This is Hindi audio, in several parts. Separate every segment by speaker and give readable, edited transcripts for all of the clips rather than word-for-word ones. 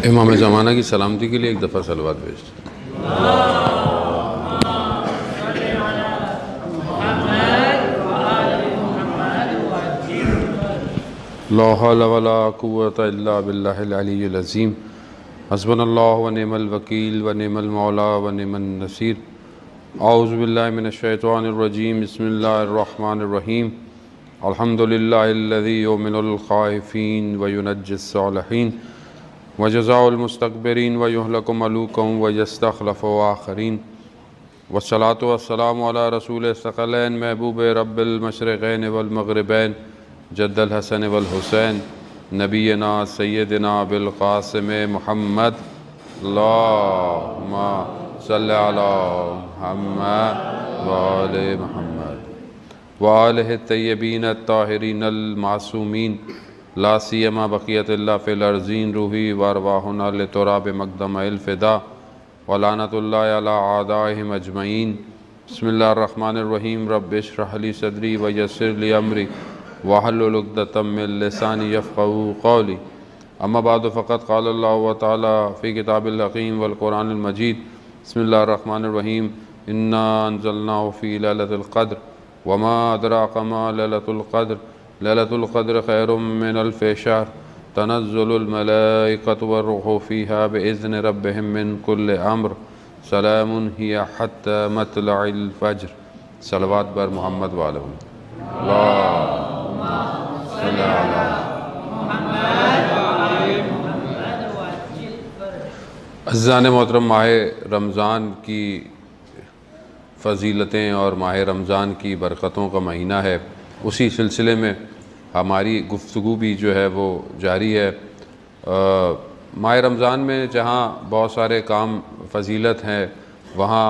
Speaker 1: इमाम ज़माना की सलामती के लिए एक दफ़ा सलवात भेज दें। ला हौला वला कुव्वता इल्ला बिल्लाहिल अलिय्यिल अज़ीम। हस्बुनल्लाहु व निअमल वकील व निअमल मौला व निअमन नसीर। औज़ु बिल्लाहि मिनश शैतानिर रजीम। बिस्मिल्लाहिर रहमानिर रहीम। अल्हम्दुलिल्लाहिल्लज़ी युमिनुल ख़ाइफ़ीन व युनज्जिस सालिहीन व जज़ाउल मुस्तकबिरीन व युहलिकु मलूकहुम व यस्तख़्लिफ़ु आख़रीन। वस्सलातु वस्सलामु अला रसूलिस सकलैन महबूब रब्बिल मशरिक़ैन वल मग़रिबैन जद्दल हसन वल हुसैन नबीना सय्यदिना बिल क़ासिम मुहम्मद अल्लाहुम्मा सल्लि अला मुहम्मद व आले मुहम्मद व आलिहि तय्यबीन अत्ताहिरीन अल मासूमीन ला सियमा बक़ियतिल्लाह फ़िल अर्ज़ीन रूही व अरवाहुना लितुराब मक़दमिल फ़िदा व लानतुल्लाहि अला आदाइहिम अजमईन। बिस्मिल्लाहिर रहमानिर रहीम। रब्बि इश्रह ली सदरी व यस्सिर ली अमरी वहलुल उक़दतम मिन लिसानी यफ़क़हू क़ौली। अम्मा बअद फ़क़द क़ाल अल्लाहु तआला फ़ी किताबिल हकीम वल क़ुरआनिल मजीद। बिस्मिल्लाहिर रहमानिर रहीम। इन्ना अंज़लनाहु फ़ी लैलतिल क़द्र वमा अदराका मा लैलतुल क़द्र लैलतुल क़द्र खैरुम मिन अल्फ़ि शहर तनज़्ज़ुलुल मलाइकतु वर्रूहु फ़ीहा बिइज़्नि रब्बिहिम मिन कुल्लि अम्र सलामुन हिया हत्ता मतलइल फ़ज्र। सलवात बर मोहम्मद व आलिहि। अज़ीज़ान मोहतरम, माह रमज़ान की फ़जीलतें और माह रमज़ान की बरकतों का महीना है। उसी सिलसिले में हमारी गुफ्तगू भी जो है वो जारी है। माह रमज़ान में जहाँ बहुत सारे काम फ़जीलत हैं, वहाँ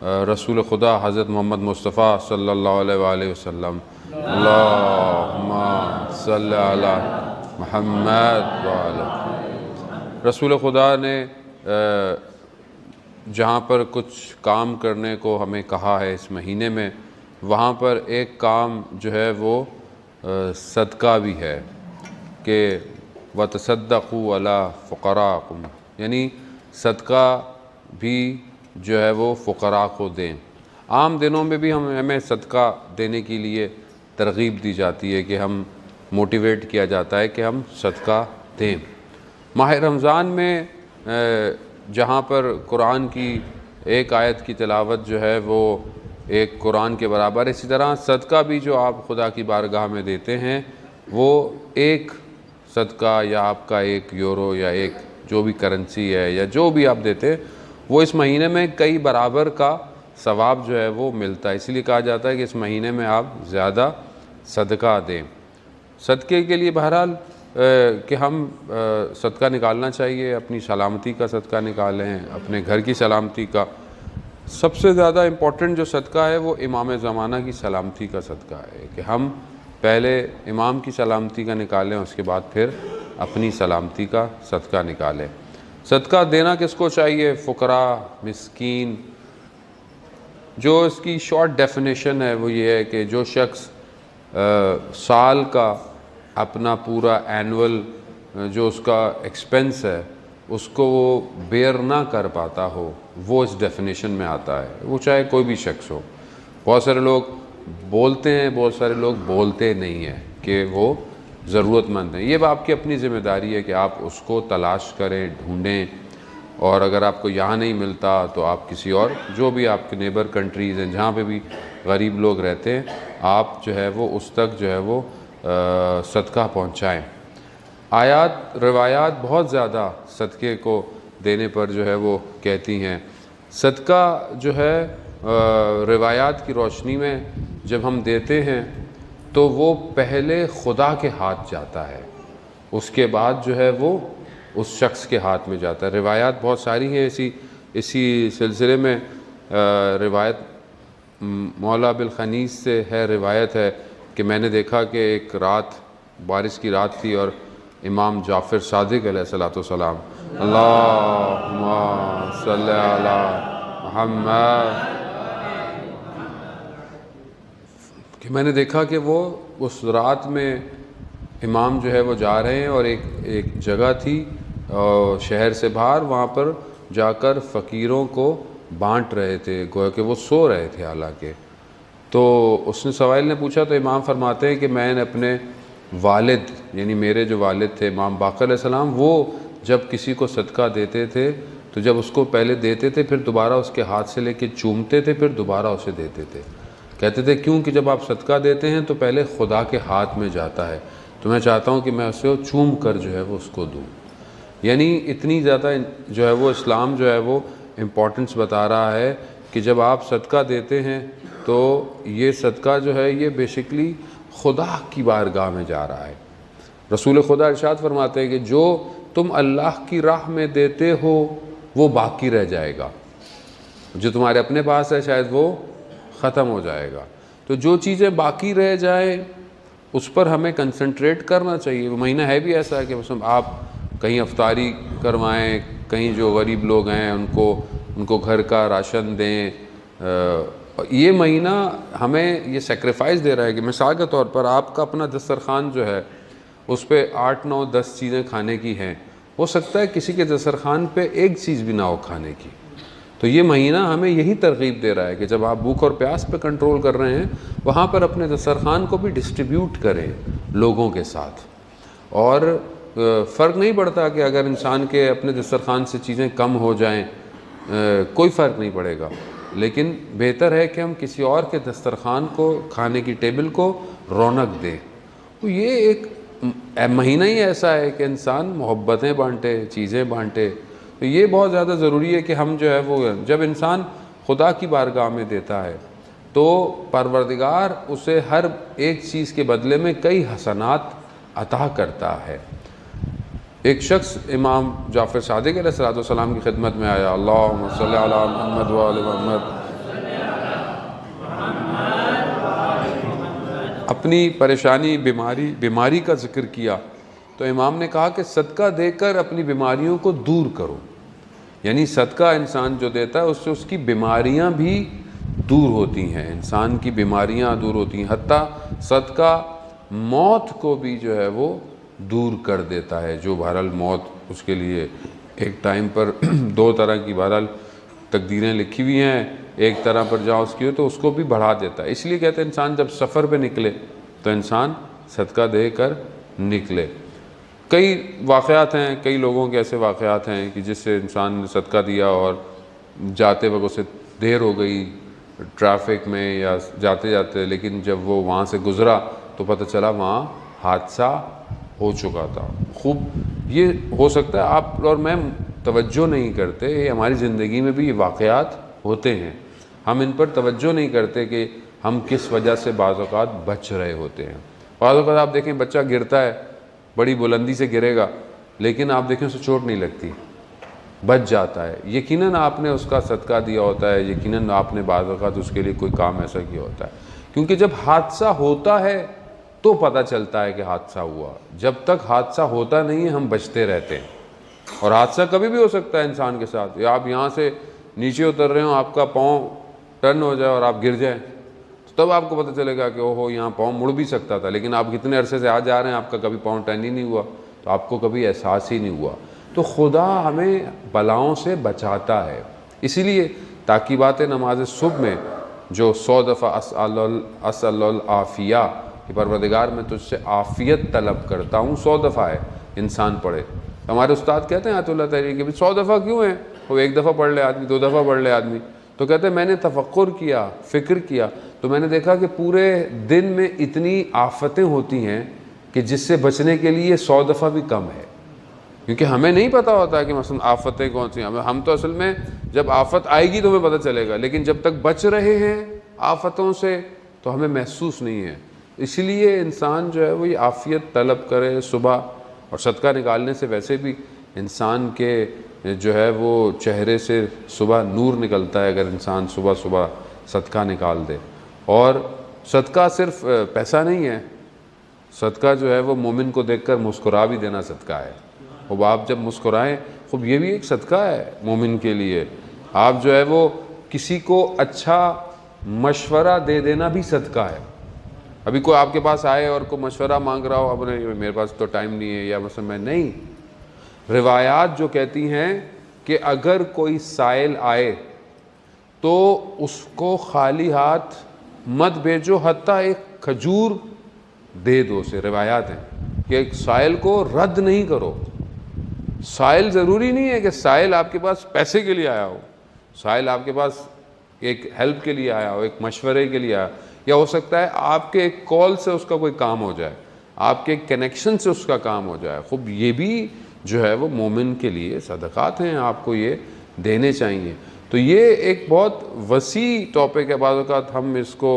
Speaker 1: रसूल खुदा हज़रत मोहम्मद मुस्तफ़ा सल्लल्लाहु अलैहि वसल्लम अल्लाहुम्मा सल्लि अला मुहम्मद व आले। रसूल खुदा ने जहाँ पर कुछ काम करने को हमें कहा है इस महीने में, वहाँ पर एक काम जो है वो सदका भी है कि वतसद्दक़ू अला फ़ुक़राकुम, यानी सदका भी जो है वो फ़ुक़रा को दें। आम दिनों में भी हमें सदका देने के लिए तरग़ीब दी जाती है कि हम मोटिवेट किया जाता है कि हम सदका दें। माह रमज़ान में जहाँ पर कुरान की एक आयत की तिलावत जो है वो एक कुरान के बराबर, इसी तरह सदका भी जो आप खुदा की बारगाह में देते हैं वो एक सदका या आपका एक यूरो या एक जो भी करेंसी है या जो भी आप देते हैं वो इस महीने में कई बराबर का सवाब जो है वो मिलता है। इसलिए कहा जाता है कि इस महीने में आप ज़्यादा सदका दें। सदक़े के लिए बहरहाल कि हम सदका निकालना चाहिए, अपनी सलामती का सदका निकालें, अपने घर की सलामती का। सबसे ज़्यादा इम्पोर्टेंट जो सदका है वो इमाम ज़माना की सलामती का सदका है कि हम पहले इमाम की सलामती का निकालें, उसके बाद फिर अपनी सलामती का सदका निकालें। सदका देना किसको चाहिए? फ़ुक़रा, मिस्कीन। जो इसकी शॉर्ट डेफिनेशन है वो ये है कि जो शख्स साल का अपना पूरा एनुअल जो उसका एक्सपेंस है उसको वो बेयर ना कर पाता हो, वो इस डेफिनेशन में आता है। वो चाहे कोई भी शख्स हो। बहुत सारे लोग बोलते हैं, बहुत सारे लोग बोलते नहीं हैं कि वो ज़रूरतमंद हैं। ये आपकी अपनी ज़िम्मेदारी है कि आप उसको तलाश करें, ढूँढें, और अगर आपको यहाँ नहीं मिलता तो आप किसी और जो भी आपके नेबर कंट्रीज़ हैं जहाँ पे भी गरीब लोग रहते हैं, आप जो है वो उस तक जो है वो सदका पहुँचाएँ। आयात रिवायात बहुत ज़्यादा सदक़े को देने पर जो है वो कहती हैं। सदका जो है रिवायात की रोशनी में जब हम देते हैं तो वो पहले खुदा के हाथ जाता है, उसके बाद जो है वो उस शख्स के हाथ में जाता है। रिवायात बहुत सारी हैं इसी सिलसिले में। रिवायत मौला बिल खनीस से है, रिवायत है कि मैंने देखा कि एक रात बारिश की रात थी और इमाम जाफ़र सादिक़ अलैहिस्सलाम अल्लाहुम्मा सल्लि अला मुहम्मद, कि मैंने देखा कि वो उस रात में इमाम जो है वो जा रहे हैं और एक जगह थी शहर से बाहर, वहाँ पर जाकर फ़कीरों को बांट रहे थे, गोया कि वो सो रहे थे हालांकि। तो उसने सवाल ने पूछा तो इमाम फरमाते हैं कि मैंने अपने वालिद, यानी मेरे जो वालिद थे इमाम बाक़र अलैहिस्सलाम, वो जब किसी को सदका देते थे तो जब उसको पहले देते थे फिर दोबारा उसके हाथ से लेके चूमते थे, फिर दोबारा उसे देते थे। कहते थे क्योंकि जब आप सदका देते हैं तो पहले खुदा के हाथ में जाता है, तो मैं चाहता हूँ कि मैं उसे चूम कर जो है वो उसको दूँ। यानी इतनी ज़्यादा जो है वो इस्लाम जो है वो इम्पोर्टेंस बता रहा है कि जब आप सदका देते हैं तो ये सदका जो है ये बेसिकली खुदा की बारगाह में जा रहा है। रसूल खुदा इरशाद फरमाते हैं कि जो तुम अल्लाह की राह में देते हो वो बाकी रह जाएगा, जो तुम्हारे अपने पास है शायद वो ख़त्म हो जाएगा। तो जो चीज़ें बाकी रह जाए उस पर हमें कंसंट्रेट करना चाहिए। वो महीना है भी ऐसा है कि मतलब आप कहीं अफ्तारी करवाएं, कहीं जो गरीब लोग हैं उनको घर का राशन दें। ये महीना हमें ये सेक्रीफाइस दे रहा है कि मिसाल के तौर पर आपका अपना दस्तरखान जो है उस पर 8, 9, 10 चीज़ें खाने की हैं, हो सकता है किसी के दस्तरखान पे एक चीज़ भी ना हो खाने की। तो ये महीना हमें यही तरगीब दे रहा है कि जब आप भूख और प्यास पे कंट्रोल कर रहे हैं वहाँ पर अपने दस्तरखान को भी डिस्ट्रीब्यूट करें लोगों के साथ। और फ़र्क नहीं पड़ता कि अगर इंसान के अपने दस्तरखान से चीज़ें कम हो जाएं, कोई फ़र्क नहीं पड़ेगा, लेकिन बेहतर है कि हम किसी और के दस्तरखान को, खाने की टेबल को रौनक दें। तो ये एक महीना ही ऐसा है कि इंसान मोहब्बतें बांटे, चीज़ें बांटे। तो ये बहुत ज़्यादा ज़रूरी है कि हम जो है वो, जब इंसान खुदा की बारगाह में देता है तो परवरदिगार उसे हर एक चीज़ के बदले में कई हसनात अता करता है। एक शख्स इमाम जाफ़र सादिक़ अलैहिस्सलाम की खिदमत में आया, अल्लाहुम्मा सल्ली अला मुहम्मद व आले मुहम्मद, अपनी परेशानी बीमारी का ज़िक्र किया। तो इमाम ने कहा कि सदका देकर अपनी बीमारियों को दूर करो। यानी सदका इंसान जो देता है उससे उसकी बीमारियां भी दूर होती हैं, इंसान की बीमारियां दूर होती हैं। हत्ता सदका मौत को भी जो है वो दूर कर देता है। जो बहरहाल मौत उसके लिए एक टाइम पर दो तरह की बहरहाल तकदीरें लिखी हुई हैं, एक तरह पर जहाँ उसकी हो तो उसको भी बढ़ा देता है। इसलिए कहते हैं इंसान जब सफ़र पे निकले तो इंसान सदका दे कर निकले। कई वाक़यात हैं, कई लोगों के ऐसे वाक़यात हैं कि जिससे इंसान ने सदका दिया और जाते वक्त उसे देर हो गई ट्रैफिक में या जाते जाते, लेकिन जब वो वहाँ से गुज़रा तो पता चला वहाँ हादसा हो चुका था। खूब ये हो सकता है आप और मैं तवज्जो नहीं करते, ये हमारी ज़िंदगी में भी ये वाक़यात होते हैं, हम इन पर तवज्जो नहीं करते कि हम किस वजह से बाज़ औक़ात बच रहे होते हैं। बाज़ औक़ात आप देखें बच्चा गिरता है, बड़ी बुलंदी से गिरेगा, लेकिन आप देखें उसे चोट नहीं लगती, बच जाता है। यकीनन आपने उसका सदका दिया होता है, यकीनन आपने बाज़ औक़ात उसके लिए कोई काम ऐसा किया होता है। क्योंकि जब हादसा होता है तो पता चलता है कि हादसा हुआ, जब तक हादसा होता नहीं है हम बचते रहते हैं। और हादसा कभी भी हो सकता है इंसान के साथ, या आप यहाँ से नीचे उतर रहे हो, आपका पाँव टर्न हो जाए और आप गिर जाएं, तो तब आपको पता चलेगा कि ओहो यहाँ पाँव मुड़ भी सकता था, लेकिन आप कितने अरसे से आ जा रहे हैं, आपका कभी पाँव टर्न ही नहीं हुआ, तो आपको कभी एहसास ही नहीं हुआ। तो खुदा हमें बलाओं से बचाता है। इसीलिए ताकीबात नमाज सुबह में जो 100 दफ़ा अस्अल आफ़िया कि परवरदिगार मैं तुझसे आफ़ियत तलब करता हूँ, 100 दफ़ा है इंसान पढ़े। हमारे उस्ताद कहते हैं आयतुल्लाह तहरीर के भी 100 दफ़ा क्यों है, वो एक दफ़ा पढ़ ले आदमी, 2 दफ़ा पढ़ ले आदमी। तो कहते हैं मैंने तफक्कुर किया, फ़िक्र किया, तो मैंने देखा कि पूरे दिन में इतनी आफ़तें होती हैं कि जिससे बचने के लिए 100 दफ़ा भी कम है। क्योंकि हमें नहीं पता होता कि मसलन आफ़तें कौन सी हैं। हम तो असल में जब आफ़त आएगी तो हमें पता चलेगा, लेकिन जब तक बच रहे हैं आफ़तों से तो हमें महसूस नहीं है। इसलिए इंसान जो है वो ये आफ़ियत तलब करे सुबह, और सदका निकालने से वैसे भी इंसान के जो है वो चेहरे से सुबह नूर निकलता है अगर इंसान सुबह सुबह सदका निकाल दे। और सदका सिर्फ पैसा नहीं है, सदका जो है वो मोमिन को देखकर मुस्कुरा भी देना सदका है। और आप जब मुस्कुराएं, खूब ये भी एक सदका है मोमिन के लिए। आप जो है वो किसी को अच्छा मशवरा दे देना भी सदका है। अभी कोई आपके पास आए और कोई मशवरा मांग रहा हो, अब नहीं मेरे पास तो टाइम नहीं है, या मतलब मैं नहीं, रिवायात जो कहती हैं कि अगर कोई साइल आए तो उसको खाली हाथ मत भेजो, हत्ता एक खजूर दे दो से। रिवायात हैं कि एक साइल को रद्द नहीं करो। साइल ज़रूरी नहीं है कि साइल आपके पास पैसे के लिए आया हो, साइल आपके पास एक हेल्प के लिए आया हो, एक मशवरे के लिए आया, या हो सकता है आपके एक कॉल से उसका कोई काम हो जाए, आपके कनेक्शन से उसका काम हो जाए। खूब ये भी जो है वो मोमिन के लिए सदक़ात हैं, आपको ये देने चाहिए। तो ये एक बहुत वसी टॉपिक है, बाज़ औक़ात हम इसको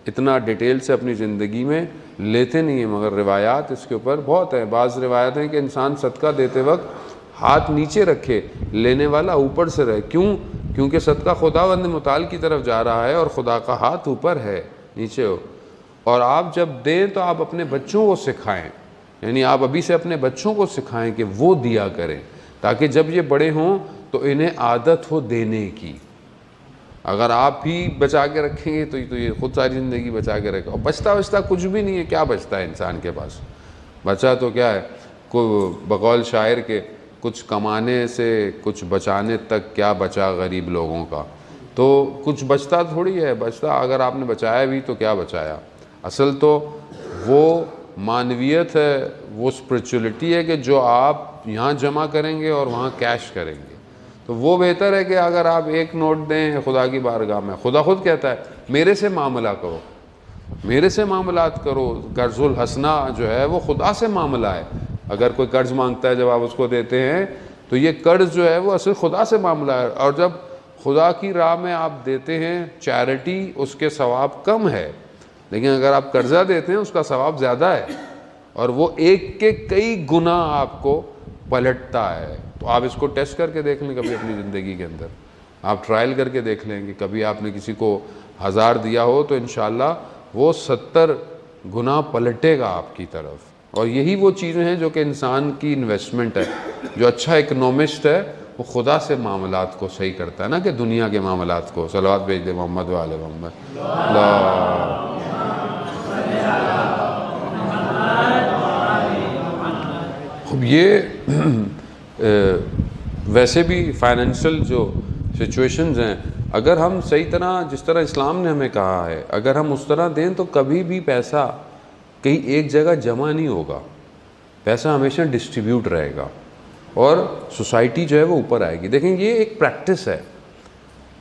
Speaker 1: इतना डिटेल से अपनी ज़िंदगी में लेते नहीं हैं, मगर रिवायात इसके ऊपर बहुत है। बाज़ रिवायात हैं कि इंसान सदका देते वक्त हाथ नीचे रखे, लेने वाला ऊपर से रहे। क्यों? क्योंकि सदका खुदावंद मुताल की तरफ जा रहा है और खुदा का हाथ ऊपर है, नीचे हो। और आप जब दें तो आप अपने बच्चों को सिखाएं, यानी आप अभी से अपने बच्चों को सिखाएं कि वो दिया करें, ताकि जब ये बड़े हों तो इन्हें आदत हो देने की। अगर आप ही बचा के रखेंगे तो ये खुद सारी ज़िंदगी बचा के रखें। और बचता कुछ भी नहीं है, क्या बचता है इंसान के पास? बचा तो क्या है, को बकौल शायर के, कुछ कमाने से कुछ बचाने तक क्या बचा गरीब लोगों का। तो कुछ बचता थोड़ी है, बचता अगर आपने बचाया भी तो क्या बचाया। असल तो वो मानवियत है, वो स्पिरिचुअलिटी है कि जो आप यहाँ जमा करेंगे और वहाँ कैश करेंगे। तो वो बेहतर है कि अगर आप एक नोट दें खुदा की बारगाह में, खुदा खुद कहता है मेरे से मामला करो, मेरे से मामलात करो। कर्जुल हसना जो है वो खुदा से मामला है। अगर कोई कर्ज मांगता है, जब आप उसको देते हैं तो ये कर्ज जो है वो असल खुदा से मामला है। और जब खुदा की राह में आप देते हैं चैरिटी, उसके सवाब कम है, लेकिन अगर आप कर्जा देते हैं उसका सवाब ज़्यादा है, और वो एक के कई गुना आपको पलटता है। तो आप इसको टेस्ट करके देख लें कभी अपनी ज़िंदगी के अंदर, आप ट्रायल करके देख लें कि कभी आपने किसी को 1000 दिया हो तो इंशाल्लाह वो 70 गुना पलटेगा आपकी तरफ। और यही वो चीज़ें हैं जो कि इंसान की इन्वेस्टमेंट है। जो अच्छा इकनॉमिस्ट है वो खुदा से मामलात को सही करता है, ना कि दुनिया के मामलात को। सलावत भेज दे मोहम्मद वाले मोहम्मद। खूब ये वैसे भी फाइनेंशियल जो सिचुएशंस हैं, अगर हम सही तरह, जिस तरह इस्लाम ने हमें कहा है, अगर हम उस तरह दें तो कभी भी पैसा कहीं एक जगह जमा नहीं होगा। पैसा हमेशा डिस्ट्रीब्यूट रहेगा और सोसाइटी जो है वो ऊपर आएगी। देखें, ये एक प्रैक्टिस है,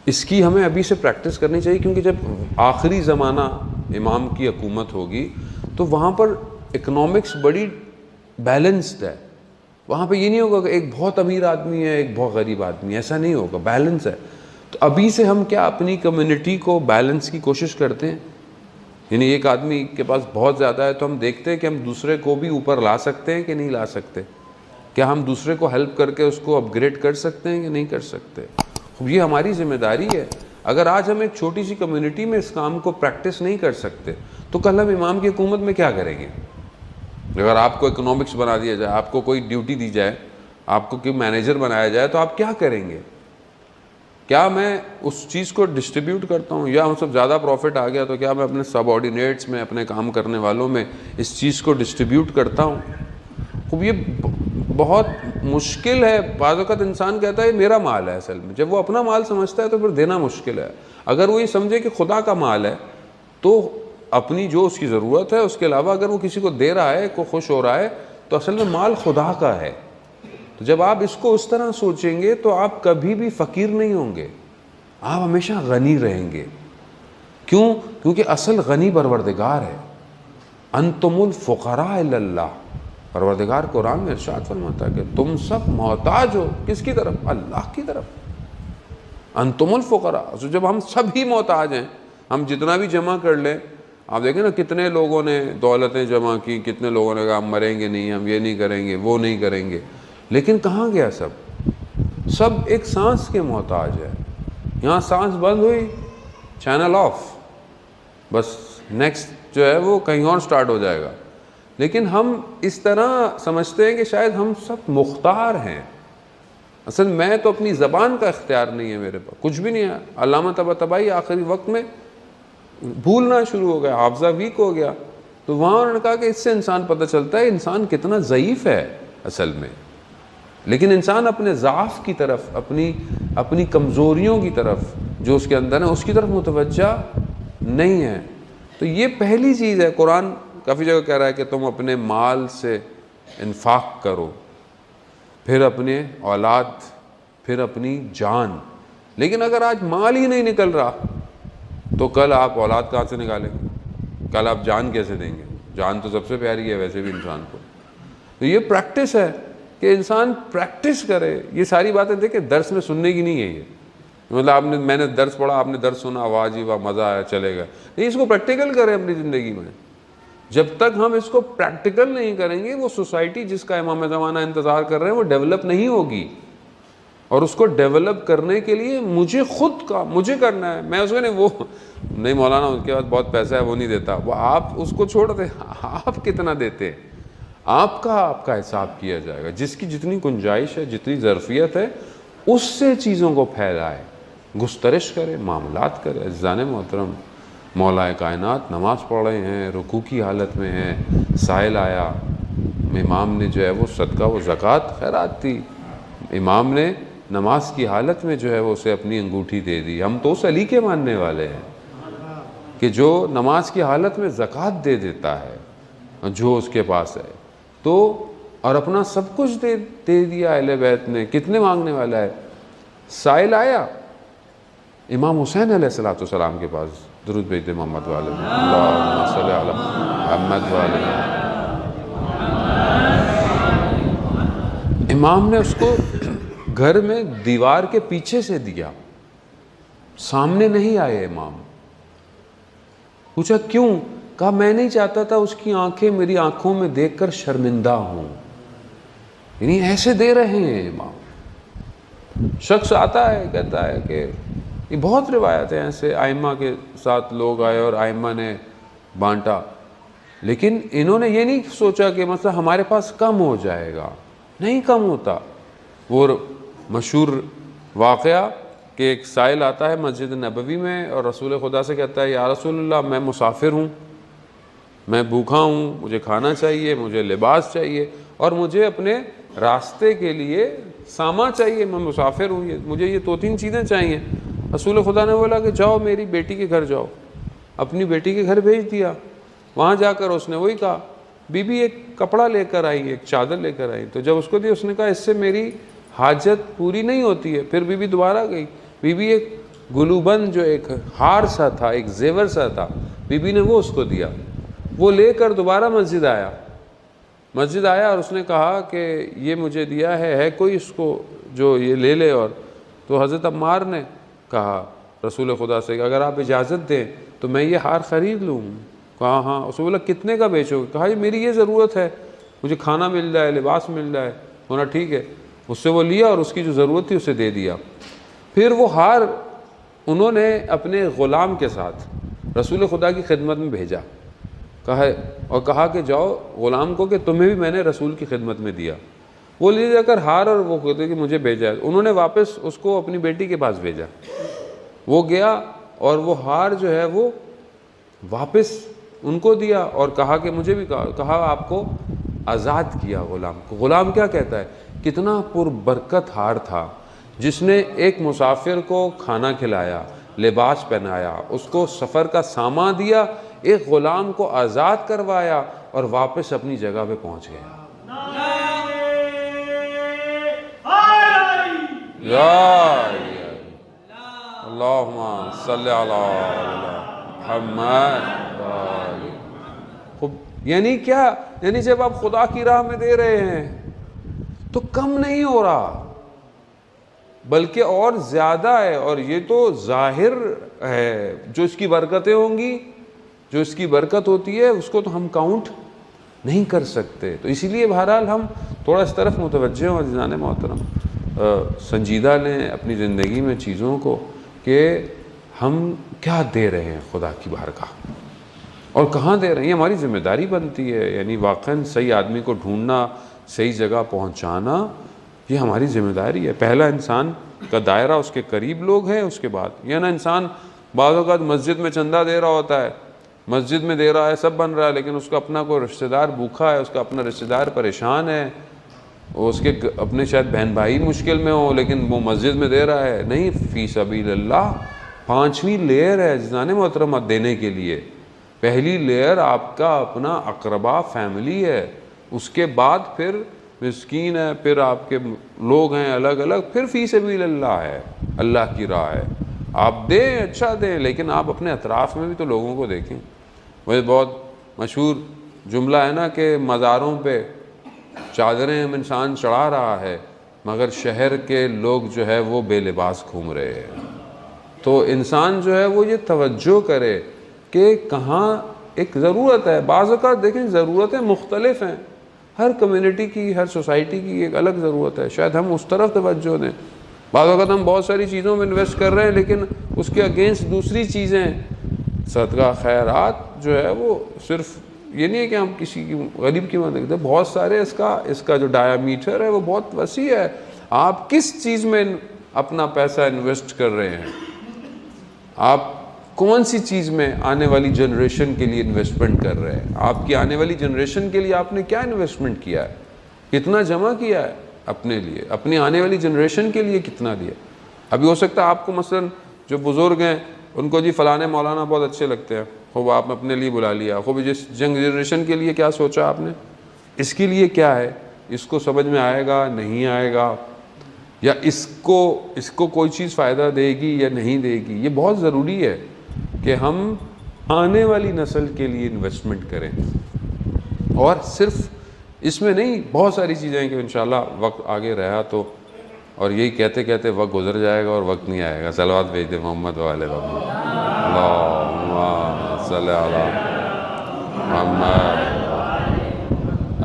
Speaker 1: इसकी हमें अभी से प्रैक्टिस करनी चाहिए, क्योंकि जब आखिरी ज़माना इमाम की हुकूमत होगी तो वहाँ पर इकनॉमिक्स बड़ी बैलेंस्ड है। वहाँ पे ये नहीं होगा कि एक बहुत अमीर आदमी है, एक बहुत गरीब आदमी है, ऐसा नहीं होगा, बैलेंस है। तो अभी से हम क्या अपनी कम्युनिटी को बैलेंस की कोशिश करते हैं? यानी एक आदमी के पास बहुत ज़्यादा है तो हम देखते हैं कि हम दूसरे को भी ऊपर ला सकते हैं कि नहीं ला सकते। क्या हम दूसरे को हेल्प करके उसको अपग्रेड कर सकते हैं कि नहीं कर सकते? ये हमारी जिम्मेदारी है। अगर आज हम एक छोटी सी कम्युनिटी में इस काम को प्रैक्टिस नहीं कर सकते तो कल हम इमाम की हुकूमत में क्या करेंगे? अगर आपको इकोनॉमिक्स बना दिया जाए, आपको कोई ड्यूटी दी जाए, आपको कोई मैनेजर बनाया जाए, तो आप क्या करेंगे? क्या मैं उस चीज़ को डिस्ट्रीब्यूट करता हूँ, या हम सब ज़्यादा प्रॉफिट आ गया तो क्या मैं अपने सबऑर्डिनेट्स में, अपने काम करने वालों में इस चीज़ को डिस्ट्रीब्यूट करता हूँ? खूब ये बहुत मुश्किल है। बाज़ वक़्त इंसान कहता है मेरा माल है, असल में जब वो अपना माल समझता है तो फिर देना मुश्किल है। अगर वो ये समझे कि खुदा का माल है तो अपनी जो उसकी ज़रूरत है उसके अलावा अगर वो किसी को दे रहा है, को खुश हो रहा है, तो असल में माल खुदा का है। तो जब आप इसको उस तरह सोचेंगे तो आप कभी भी फ़कीर नहीं होंगे, आप हमेशा गनी रहेंगे। क्यों? क्योंकि असल गनी परवरदिगार है। अंतुमुल फुक़रा इल्लल्लाह, परवरदिगार कुरान में इरशाद फरमाता है कि तुम सब मोहताज हो किसकी तरफ? अल्लाह की तरफ। अंतुमुल फुक़रा, तो जब हम सब ही मोहताज हैं, हम जितना भी जमा कर लें, आप देखें ना कितने लोगों ने दौलतें जमा की, कितने लोगों ने कहा हम मरेंगे नहीं, हम ये नहीं करेंगे, वो नहीं करेंगे, लेकिन कहाँ गया सब? सब एक सांस के मोहताज है। यहाँ सांस बंद हुई, चैनल ऑफ, बस नेक्स्ट जो है वो कहीं और स्टार्ट हो जाएगा। लेकिन हम इस तरह समझते हैं कि शायद हम सब मुख्तार हैं। असल मैं तो अपनी ज़बान का इख्तियार नहीं है, मेरे पास कुछ भी नहीं है। अल्लामा तबातबाई आखिरी वक्त में भूलना शुरू हो गया, हाफ़ज़ा वीक हो गया, तो वहाँ उन्होंने कहा कि इससे इंसान पता चलता है इंसान कितना ज़ईफ़ है असल में। लेकिन इंसान अपने ज़ाफ़ की तरफ, अपनी कमज़ोरियों की तरफ जो उसके अंदर है उसकी तरफ मुतवज्जा नहीं है। तो ये पहली चीज़ है। कुरान काफ़ी जगह कह रहा है कि तुम अपने माल से इन्फाक करो, फिर अपने औलाद, फिर अपनी जान। लेकिन अगर आज माल ही नहीं निकल रहा तो कल आप औलाद कहाँ से निकालेंगे, कल आप जान कैसे देंगे? जान तो सबसे प्यारी है वैसे भी इंसान को। तो ये प्रैक्टिस है कि इंसान प्रैक्टिस करे। ये सारी बातें देखिए दर्स में सुनने की नहीं है ये, मतलब मैंने दर्स पढ़ा, आपने दर्स सुना, वाह जी वाह मज़ा आया, चलेगा नहीं। इसको प्रैक्टिकल करें अपनी ज़िंदगी में। जब तक हम इसको प्रैक्टिकल नहीं करेंगे, वो सोसाइटी जिसका इमाम ज़माना इंतज़ार कर रहे हैं वो डेवलप नहीं होगी। और उसको डेवलप करने के लिए मुझे करना है। मैं उसको नहीं मौलाना उसके बाद बहुत पैसा है वो नहीं देता, वो आप उसको छोड़ दें। आप कितना देते हैं आपका हिसाब किया जाएगा। जिसकी जितनी गुंजाइश है, जितनी ज़रफ़ियत है, उससे चीज़ों को फैलाए, गुस्तरिश करे, मामलात करे। अज़ीज़ान मोहतरम, मौलाए कायनात नमाज़ पढ़ रहे हैं, रुकू की हालत में हैं, साइल आया, इमाम ने जो है वो सदका वो ज़कात खैरात थी, इमाम ने नमाज की हालत में जो है वो उसे अपनी अंगूठी दे दी। हम तो उस अली के मानने वाले हैं कि जो नमाज की हालत में ज़कात दे देता है जो उसके पास है, तो और अपना सब कुछ दे दिया अहले बैत ने। कितने मांगने वाला है? साइल आया इमाम हुसैन अलैहिस्सलाम के पास, दुरूद भेजते मोहम्मद वाले, अल्लाहुम्मा सल्ली अला मुहम्मद वाले। इमाम ने उसको घर में दीवार के पीछे से दिया, सामने नहीं आए इमाम। पूछा क्यों? कहा मैं नहीं चाहता था उसकी आंखें मेरी आंखों में देखकर शर्मिंदा हों। यानी ऐसे दे रहे हैं इमाम। शख्स आता है कहता है कि ये बहुत रिवायत है ऐसे आइम्मा के साथ लोग आए और आइम्मा ने बांटा, लेकिन इन्होंने ये नहीं सोचा कि मतलब हमारे पास कम हो जाएगा। नहीं कम होता। वो मशहूर वाक़या कि एक साइल आता है मस्जिद नबवी में और रसूल खुदा से कहता है या रसूलल्लाह मैं मुसाफिर हूँ, मैं भूखा हूँ, मुझे खाना चाहिए, मुझे लिबास चाहिए और मुझे अपने रास्ते के लिए सामा चाहिए, मैं मुसाफिर हूँ, मुझे ये 2-3 चीज़ें चाहिए। रसूल खुदा ने बोला कि जाओ मेरी बेटी के घर जाओ। अपनी बेटी के घर भेज दिया। वहाँ जाकर उसने वही कहा। बीबी एक कपड़ा लेकर आई, एक चादर लेकर आई, तो जब उसको दी उसने कहा इससे मेरी हाजत पूरी नहीं होती है। फिर बीबी दोबारा गई, बीबी एक गुलूबंद जो एक हार सा था, एक जेवर सा था, बीबी ने वो उसको दिया। वो लेकर दोबारा मस्जिद आया और उसने कहा कि ये मुझे दिया है कोई इसको जो ये ले ले। और तो हज़रत अम्मार ने कहा रसूल खुदा से अगर आप इजाज़त दें तो मैं ये हार ख़रीद लूँ। कहा हाँ। उसने बोला कितने का बेचोगे? कहा ये मेरी ये ज़रूरत है, मुझे खाना मिल जाए, लिबास मिल जाए। बोला ठीक है। उससे वो लिया और उसकी जो ज़रूरत थी उसे दे दिया। फिर वो हार उन्होंने अपने ग़ुलाम के साथ रसूल खुदा की खिदमत में भेजा, कहा कि जाओ ग़ुलाम को कि तुम्हें भी मैंने रसूल की खिदमत में दिया। वो ले जाकर हार और वो कहते कि मुझे भेजा है। उन्होंने वापस उसको अपनी बेटी के पास भेजा। वो गया और वो हार जो है वो वापस उनको दिया और कहा कि मुझे भी कहा आपको आज़ाद किया ग़ुलाम को। ग़ुलाम क्या कहता है? कितना पुरबरकत हार था जिसने एक मुसाफिर को खाना खिलाया, लिबास पहनाया, उसको सफ़र का सामान दिया, एक ग़ुलाम को आज़ाद करवाया और वापस अपनी जगह पे पहुंच गया। अल्लाहुम्मा सल्ली अला मुहम्मद। यानी क्या? यानी जब आप खुदा की राह में दे रहे हैं तो कम नहीं हो रहा बल्कि और ज़्यादा है। और ये तो ज़ाहिर है, जो इसकी बरकतें होंगी, जो इसकी बरकत होती है उसको तो हम काउंट नहीं कर सकते। तो इसीलिए बहरहाल हम थोड़ा इस तरफ मुतवज्जे हों अज़ीज़ान मोहतरम, संजीदा लें अपनी ज़िंदगी में चीज़ों को कि हम क्या दे रहे हैं खुदा की बारगाह और कहाँ दे रहे हैं। ये हमारी ज़िम्मेदारी बनती है। यानी वाक़ई सही आदमी को ढूंढना, सही जगह पहुँचाना, ये हमारी ज़िम्मेदारी है। पहला इंसान का दायरा उसके करीब लोग हैं, उसके बाद यह ना इंसान बाज़ औक़ात मस्जिद में चंदा दे रहा होता है, मस्जिद में दे रहा है, सब बन रहा है, लेकिन उसका अपना कोई रिश्तेदार भूखा है, उसका अपना रिश्तेदार परेशान है, उसके अपने शायद बहन भाई मुश्किल में हो, लेकिन वो मस्जिद में दे रहा है, नहीं, फ़ी सबीलिल्लाह 5वीं लेयर है जिनाने मोहतरमा देने के लिए। पहली लेयर आपका अपना अकरबा फैमिली है, उसके बाद फिर मिस्कीन है, फिर आपके लोग हैं अलग अलग, फिर फ़ी सबीलिल्लाह है, अल्लाह की राह है। आप दें, अच्छा दें, लेकिन आप अपने अतराफ़ में भी तो लोगों को देखें। वही बहुत मशहूर जुमला है ना कि मज़ारों पे चादरें हम इंसान चढ़ा रहा है, मगर शहर के लोग जो है वो बेलिबास घूम रहे हैं। तो इंसान जो है वो ये तवज्जो करे कि कहाँ एक ज़रूरत है। बाज़ औक़ात देखें ज़रूरतें मुख्तलिफ हैं, हर कम्युनिटी की, हर सोसाइटी की एक अलग ज़रूरत है, शायद हम उस तरफ तवज्जो दें। बाज़ औक़ात हम बहुत सारी चीज़ों में इन्वेस्ट कर रहे हैं, लेकिन उसके अगेंस्ट दूसरी चीज़ें, सदका खैरात जो है वो सिर्फ ये नहीं है कि हम किसी की गरीब की मदद करते, बहुत सारे इसका जो डायामीटर है वो बहुत वसी है। आप किस चीज़ में अपना पैसा इन्वेस्ट कर रहे हैं, आप कौन सी चीज़ में आने वाली जनरेशन के लिए इन्वेस्टमेंट कर रहे हैं, आपकी आने वाली जनरेशन के लिए आपने क्या इन्वेस्टमेंट किया है, कितना जमा किया है अपने लिए, अपनी आने वाली जनरेशन के लिए कितना दिया। अभी हो सकता है आपको मसलन जो बुज़ुर्ग हैं उनको जी फ़लाने मौलाना बहुत अच्छे लगते हैं, खूब आपने अपने लिए बुला लिया, खूब जिस यंग जनरेशन के लिए क्या सोचा आपने, इसके लिए क्या है, इसको समझ में आएगा नहीं आएगा, या इसको कोई चीज़ फ़ायदा देगी या नहीं देगी। ये बहुत ज़रूरी है कि हम आने वाली नस्ल के लिए इन्वेस्टमेंट करें, और सिर्फ इसमें नहीं, बहुत सारी चीज़ें हैं कि इंशाल्लाह वक्त आगे रहा तो, और यही कहते कहते वक्त गुजर जाएगा और वक्त नहीं आएगा। सलवात भेज दे मोहम्मद वाले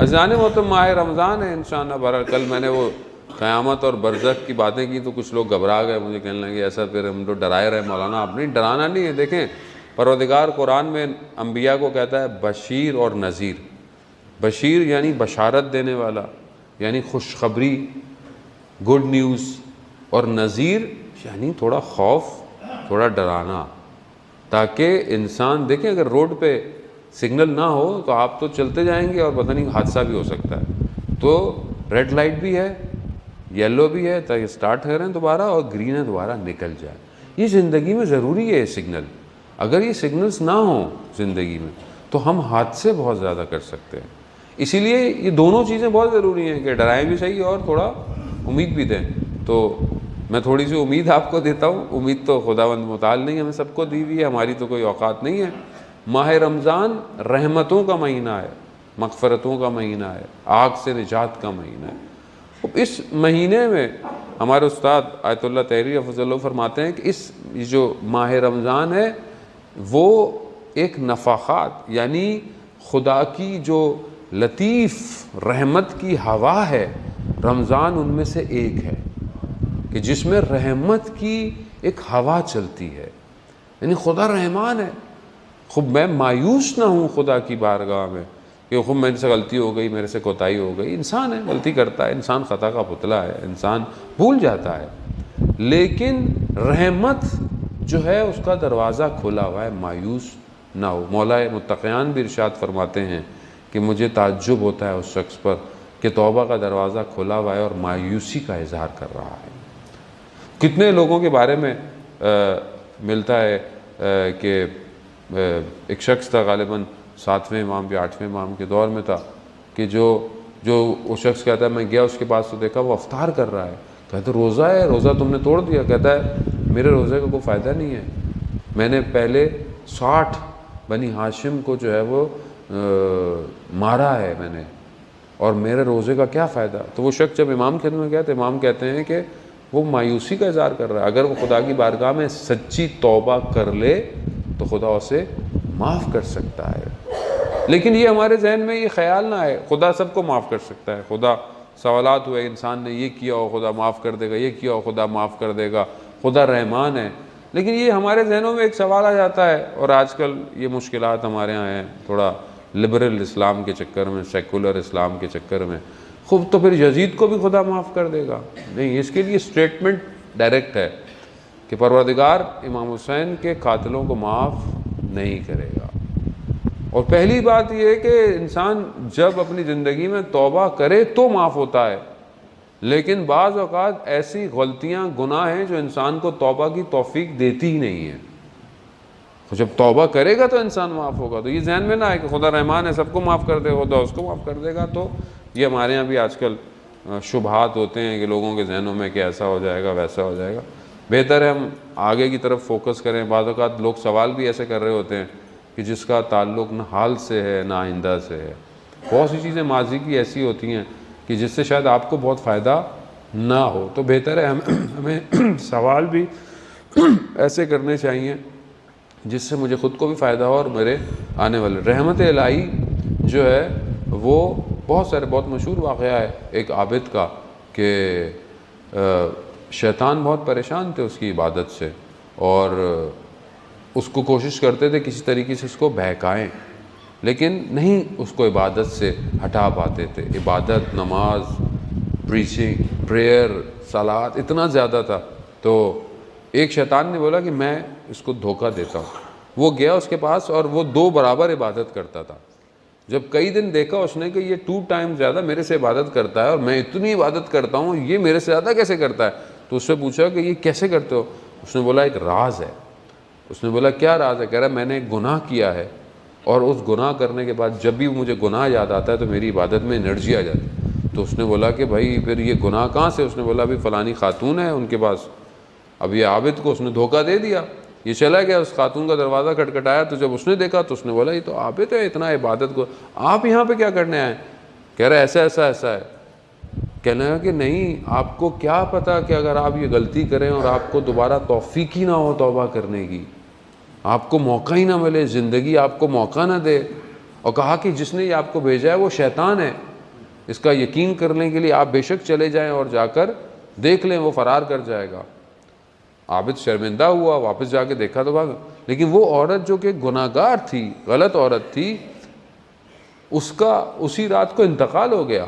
Speaker 1: अजान वो तो माह रमज़ान है इंशाअल्लाह बहरहाल। कल मैंने वो क़यामत और बरज़ख की बातें की तो कुछ लोग घबरा गए, मुझे कहने लगे ऐसा फिर हम तो डराए रहे मौलाना। आप नहीं, डराना नहीं है। देखें, परवरदिगार कुरान में अम्बिया को कहता है बशीर और नज़ीर। बशीर यानी बशारत देने वाला, यानी खुशखबरी, गुड न्यूज़, और नज़ीर यानी थोड़ा खौफ, थोड़ा डराना, ताकि इंसान देखें अगर रोड पे सिग्नल ना हो तो आप तो चलते जाएंगे और पता नहीं हादसा भी हो सकता है। तो रेड लाइट भी है, येलो भी है ताकि स्टार्ट करें दोबारा, और ग्रीन है दोबारा निकल जाए। ये ज़िंदगी में ज़रूरी है ये सिग्नल। अगर ये सिग्नल्स ना हो ज़िंदगी में तो हम हादसे बहुत ज़्यादा कर सकते हैं। इसीलिए ये दोनों चीज़ें बहुत ज़रूरी हैं कि डराएं भी सही और थोड़ा उम्मीद भी दें। तो मैं थोड़ी सी उम्मीद आपको देता हूँ। उम्मीद तो खुदावंद मुताल नहीं हमें सबको दी हुई है, हमारी तो कोई औकात नहीं है। माह रमज़ान रहमतों का महीना है, मग़फ़िरतों का महीना है, आग से निजात का महीना है। इस महीने में हमारे उस्ताद आयतुल्लाह तहरी अफ़ज़ल फरमाते हैं कि इस जो माह रमज़ान है वो एक नफ़ाख़ात यानी खुदा की जो लतीफ़ रहमत की हवा है, रमज़ान उनमें से एक है कि जिसमें रहमत की एक हवा चलती है। यानी खुदा रहमान है। खूब मैं मायूस ना हूँ खुदा की बारगाह में कि खूब मेरे से गलती हो गई, मेरे से कोताही हो गई। इंसान है, गलती करता है, इंसान ख़ता का पुतला है, इंसान भूल जाता है, लेकिन रहमत जो है उसका दरवाज़ा खुला हुआ है, मायूस ना हो। मौलाए मुत्तक़ियान भी इरशाद फरमाते हैं कि मुझे ताज्जुब होता है उस शख्स पर कि तौबा का दरवाज़ा खुला हुआ है और मायूसी का इज़हार कर रहा है। कितने लोगों के बारे में मिलता है कि एक शख्स था, ग़ालिबन 7वें इमाम या 8वें इमाम के दौर में था, कि जो वो शख्स कहता है मैं गया उसके पास तो देखा वो अफ्तार कर रहा है। कहते रोज़ा है, रोज़ा तुमने तोड़ दिया। कहता है मेरे रोज़े का कोई फ़ायदा नहीं है, मैंने पहले 60 बनी हाशिम को जो है वो मारा है मैंने, और मेरे रोज़े का क्या फ़ायदा। तो वो शख्स जब इमाम के में गया तो इमाम कहते हैं कि वो मायूसी का इज़हार कर रहा है। अगर वो खुदा की बारगाह में सच्ची तौबा कर ले तो खुदा उसे माफ़ कर सकता है। लेकिन ये हमारे जहन में ये ख्याल ना आए खुदा सबको माफ़ कर सकता है। खुदा सवालात हुए इंसान ने ये किया हो खुदा माफ़ कर देगा, ये किया हो खुदा माफ़ कर देगा, खुदा रहमान है। लेकिन ये हमारे जहनों में एक सवाल आ जाता है, और आजकल ये मुश्किलात हमारे यहाँ हैं थोड़ा लिबरल इस्लाम के चक्कर में, सेकुलर इस्लाम के चक्कर में। खूब तो फिर यजीद को भी खुदा माफ़ कर देगा? नहीं, इसके लिए स्टेटमेंट डायरेक्ट है कि परवरदिगार इमाम हुसैन के कातिलों को माफ़ नहीं करेगा। और पहली बात यह है कि इंसान जब अपनी ज़िंदगी में तौबा करे तो माफ़ होता है, लेकिन बाज़ औक़ात ऐसी गलतियाँ, गुनाह हैं जो इंसान को तौबा की तौफीक देती ही नहीं है। तो जब तौबा करेगा तो इंसान माफ़ होगा। तो ये जहन में ना आए कि खुदा रहमान है, सबको माफ़ कर दे, खुदा उसको माफ़ कर देगा। तो ये हमारे यहाँ भी आजकल शुबहात होते हैं कि लोगों के जहनों में कि ऐसा हो जाएगा, वैसा हो जाएगा। बेहतर है हम आगे की तरफ फोकस करें। बाज़ औक़ात लोग सवाल भी ऐसे कर रहे होते हैं कि जिसका ताल्लुक़ न हाल से है ना आइंदा से है। बहुत सी चीज़ें माजी की ऐसी होती हैं कि जिससे शायद आपको बहुत फ़ायदा ना हो। तो बेहतर है हमें सवाल भी ऐसे करने चाहिए जिससे मुझे ख़ुद को भी फ़ायदा हो और मेरे आने वाले। रहमत इलाही जो है वो बहुत मशहूर वाक़या है एक आबिद का कि शैतान बहुत परेशान थे उसकी इबादत से और उसको कोशिश करते थे किसी तरीके से उसको बहकाएं, लेकिन नहीं उसको इबादत से हटा पाते थे। इबादत, नमाज, प्रीचिंग, प्रेयर, सलात इतना ज़्यादा था। तो एक शैतान ने बोला कि मैं इसको धोखा देता हूँ। वो गया उसके पास और वो 2 बराबर इबादत करता था। जब कई दिन देखा उसने कि ये 2 टाइम ज़्यादा मेरे से इबादत करता है और मैं इतनी इबादत करता हूँ, ये मेरे से ज़्यादा कैसे करता है। तो उससे पूछा कि ये कैसे करते हो। उसने बोला एक राज है। उसने बोला क्या राज है। कह रहा मैंने एक गुनाह किया है और उस गुनाह करने के बाद जब भी मुझे गुनाह याद आता है तो मेरी इबादत में एनर्जी आ जाती है। तो उसने बोला कि भाई फिर ये गुनाह कहाँ से। उसने बोला अभी फ़लानी खातून है उनके पास। अब ये आबिद को उसने धोखा दे दिया। ये चला गया, उस खातून का दरवाज़ा खटखटाया तो जब उसने देखा तो उसने बोला ये तो आबिद है, इतना इबादत को आप यहाँ पे क्या करने आए। कह रहा ऐसा ऐसा ऐसा है। कहने लगा कि नहीं, आपको क्या पता कि अगर आप ये गलती करें और आपको दोबारा तौफीक ही ना हो तौबा करने की, आपको मौका ही ना मिले, ज़िंदगी आपको मौका ना दे। और कहा कि जिसने ये आपको भेजा है वो शैतान है, इसका यकीन करने के लिए आप बेशक चले जाएं और जाकर देख लें, वो फ़रार कर जाएगा। आबिद शर्मिंदा हुआ, वापस जाके देखा तो भाग। लेकिन वो औरत जो कि गुनाहगार थी, गलत औरत थी, उसका उसी रात को इंतकाल हो गया।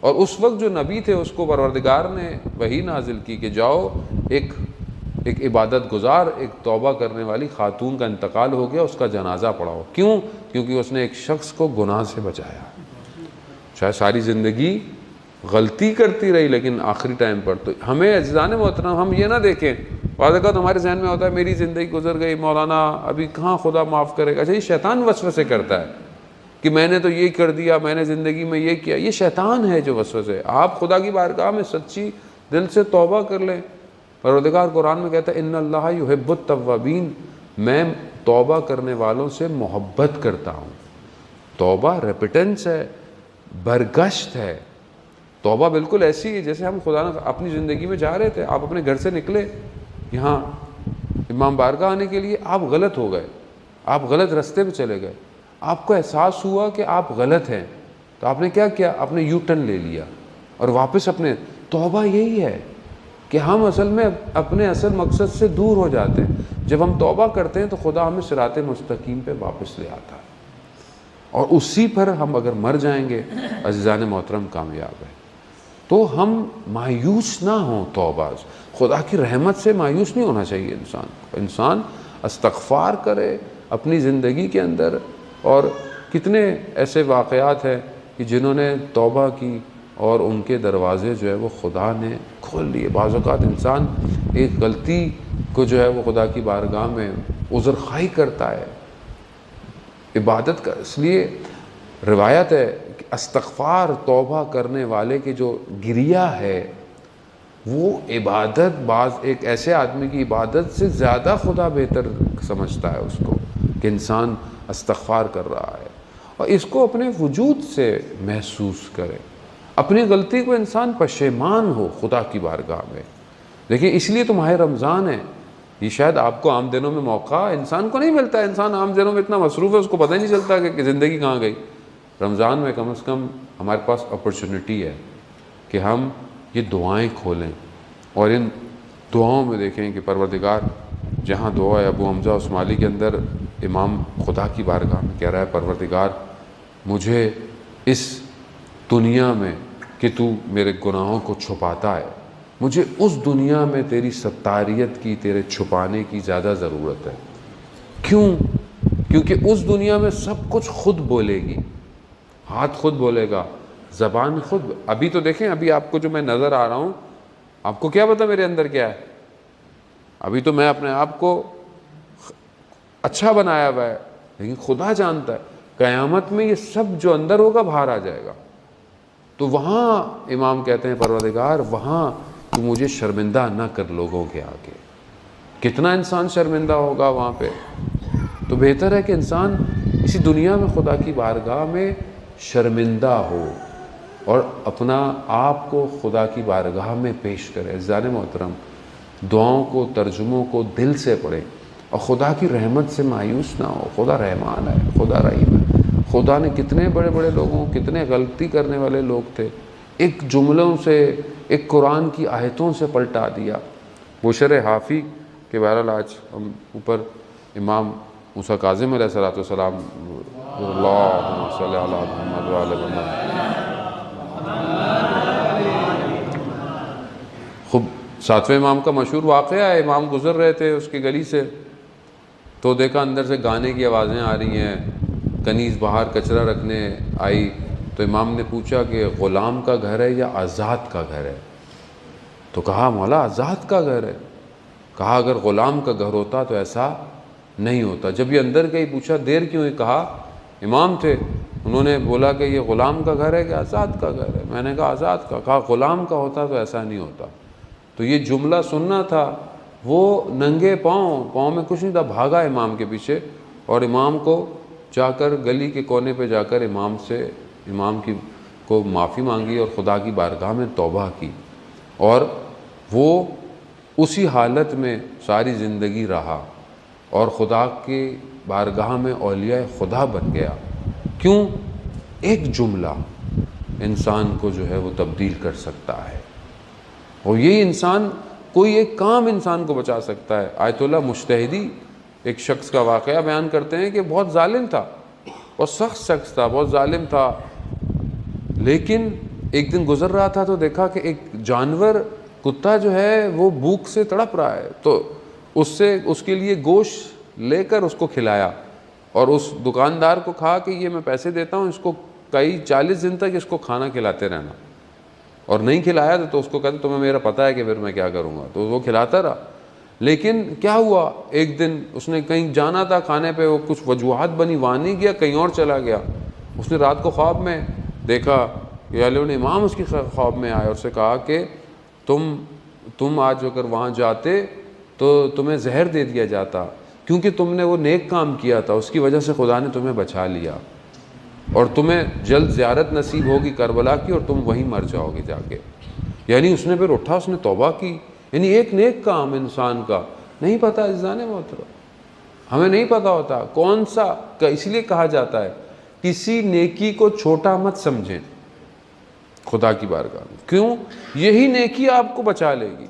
Speaker 1: और उस वक्त जो नबी थे उसको परवरदिगार ने वही नाजिल की कि जाओ एक इबादत गुजार, एक तौबा करने वाली खातून का इंतकाल हो गया, उसका जनाजा पढ़ाओ। क्यों? क्योंकि उसने एक शख्स को गुनाह से बचाया। शायद सारी ज़िंदगी गलती करती रही लेकिन आखिरी टाइम पर। तो हमें अज़ीज़ान मोहतरम हम ये ना देखें, वाक़ई हमारे जहन में होता है मेरी ज़िंदगी गुजर गई, मौलाना अभी कहाँ खुदा माफ़ करेगा। अच्छा, ये शैतान वसवसे करता है कि मैंने तो ये कर दिया, मैंने ज़िंदगी में ये किया। ये शैतान है जो वसवसे। आप खुदा की बारगाह में सच्ची दिल से तौबा कर लें। परवरदिगार कुरान में कहता है इन्नल्लाह युहिब्बुत तव्वाबीन, मैं तौबा करने वालों से मोहब्बत करता हूँ। तौबा रेपिटेंस है, बरगश्त है। तौबा बिल्कुल ऐसी है जैसे हम खुदा अपनी ज़िंदगी में जा रहे थे। आप अपने घर से निकले यहाँ इमाम बारगाह आने के लिए, आप गलत हो गए, आप गलत रास्ते पे चले गए, आपको एहसास हुआ कि आप गलत हैं, तो आपने क्या किया, आपने यू टर्न ले लिया और वापस अपने। तौबा यही है कि हम असल में अपने असल मकसद से दूर हो जाते हैं। जब हम तौबा करते हैं तो खुदा हमें सिराते मुस्तकीम पे वापस ले आता है और उसी पर हम अगर मर जाएंगे अज़ीज़ान मोहतरम कामयाब है। तो हम मायूस ना हों, तौबा खुदा की रहमत से मायूस नहीं होना चाहिए इंसान इस्तग़फ़ार करे अपनी ज़िंदगी के अंदर। और कितने ऐसे वाक़यात हैं कि जिन्होंने तौबा की और उनके दरवाज़े जो है वो खुदा ने खोल लिए। बाज़ औक़ात इंसान एक गलती को जो है वो खुदा की बारगाह में उज़्र ख़ाई करता है, इबादत का। इसलिए रिवायत है कि इस्तग़फ़ार तौबा करने वाले की जो गिरिया है वो इबादत, बाज़ एक ऐसे आदमी की इबादत से ज़्यादा खुदा बेहतर समझता है उसको कि इंसान इस्तग़फ़ार कर रहा है और इसको अपने वजूद से महसूस करे। अपनी गलती को इंसान पशेमान हो खुदा की बारगाह में। देखिए इसलिए तो माह रमज़ान है। ये शायद आपको आम दिनों में मौका इंसान को नहीं मिलता है। इंसान आम दिनों में इतना मसरूफ़ है उसको पता ही नहीं चलता कि ज़िंदगी कहाँ गई। रमज़ान में कम से कम हमारे पास अपॉर्चुनिटी है कि हम ये दुआएं खोलें और इन दुआओं में देखें कि परवरदिगार, जहाँ दुआ है अबू हमज़ा उस्माली के अंदर इमाम खुदा की बारगाह में कह रहा है, परवरदिगार मुझे इस दुनिया में कि तू मेरे गुनाहों को छुपाता है, मुझे उस दुनिया में तेरी सत्तारियत की, तेरे छुपाने की ज़्यादा ज़रूरत है। क्यों? क्योंकि उस दुनिया में सब कुछ खुद बोलेगी, हाथ खुद बोलेगा, ज़बान खुद, अभी तो देखें, अभी आपको जो मैं नज़र आ रहा हूँ, आपको क्या पता मेरे अंदर क्या है? अभी तो मैं अपने आप को अच्छा बनाया हुआ है, लेकिन खुदा जानता है क़यामत में ये सब जो अंदर होगा बाहर आ जाएगा। तो वहाँ इमाम कहते हैं परवरदिगार वहाँ तू मुझे शर्मिंदा ना कर लोगों के आगे। कितना इंसान शर्मिंदा होगा वहाँ पे। तो बेहतर है कि इंसान इसी दुनिया में खुदा की बारगाह में शर्मिंदा हो और अपना आप को खुदा की बारगाह में पेश करे। जाने मोहतरम, दुआओं को, तर्जुमों को दिल से पढ़े और खुदा की रहमत से मायूस ना हो। खुदा रहमान है, खुदा रहीम है। खुदा ने कितने बड़े बड़े लोगों, कितने गलती करने वाले लोग थे, एक जुमलों से, एक कुरान की आयतों से पलटा दिया। बुशर हाफ़ी के बहरहाल आज हम ऊपर इमाम मूसा काज़िम अलैहिस्सलाम खूब 7वें इमाम का मशहूर वाक़या है। इमाम गुज़र रहे थे उसकी गली से, तो देखा अंदर से गाने की आवाज़ें आ रही हैं। कनीज़ बाहर कचरा रखने आई तो इमाम ने पूछा कि ग़ुलाम का घर है या आज़ाद का घर है? तो कहा मौला आज़ाद का घर है। कहा अगर ग़ुलाम का घर होता तो ऐसा नहीं होता। जब ये अंदर गई पूछा देर क्यों हुई? कहा इमाम थे, उन्होंने बोला कि ये ग़ुलाम का घर है कि आज़ाद का घर है? मैंने कहा आज़ाद का। कहा ग़ुलाम का होता तो ऐसा नहीं होता। तो ये जुमला सुनना था। वो नंगे पाँव में कुछ नहीं था, भागा इमाम के पीछे और इमाम को जाकर गली के कोने पे जाकर इमाम की को माफ़ी मांगी और खुदा की बारगाह में तौबा की। और वो उसी हालत में सारी ज़िंदगी रहा और खुदा की बारगाह में औलिया खुदा बन गया। क्यों? एक जुमला इंसान को जो है वो तब्दील कर सकता है। और यही इंसान, कोई एक काम इंसान को बचा सकता है। आयतुल्लाह मुज्तहिदी एक शख्स का वाक़या बयान करते हैं कि बहुत जालिम था और सख्त शख्स था, बहुत जालिम था। लेकिन एक दिन गुज़र रहा था तो देखा कि एक जानवर, कुत्ता जो है वो भूख से तड़प रहा है, तो उसके लिए गोश्त लेकर उसको खिलाया और उस दुकानदार को कहा कि ये मैं पैसे देता हूँ, इसको कई 40 दिन तक इसको खाना खिलाते रहना। और नहीं खिलाया तो उसको कहते तुम्हें मेरा पता है कि फिर मैं क्या करूँगा। तो वो खिलाता रहा। लेकिन क्या हुआ, एक दिन उसने कहीं जाना था खाने पे, वो कुछ वजूहात बनी, वहाँ नहीं गया, कहीं और चला गया। उसने रात को ख्वाब में देखा कि इमाम उसकी ख्वाब में आए और उससे कहा कि तुम आज अगर वहाँ जाते तो तुम्हें जहर दे दिया जाता, क्योंकि तुमने वो नेक काम किया था, उसकी वजह से खुदा ने तुम्हें बचा लिया और तुम्हें जल्द ज़ियारत नसीब होगी करबला की और तुम वहीं मर जाओगे जाके। यानी उसने फिर उठा, उसने तौबा की। यानी एक नेक काम इंसान का नहीं पता, इज़ाने मोहतरम, हमें नहीं पता होता कौन सा। इसलिए कहा जाता है किसी नेकी को छोटा मत समझें खुदा की बारगाह में। क्यों? यही नेकी आपको बचा लेगी।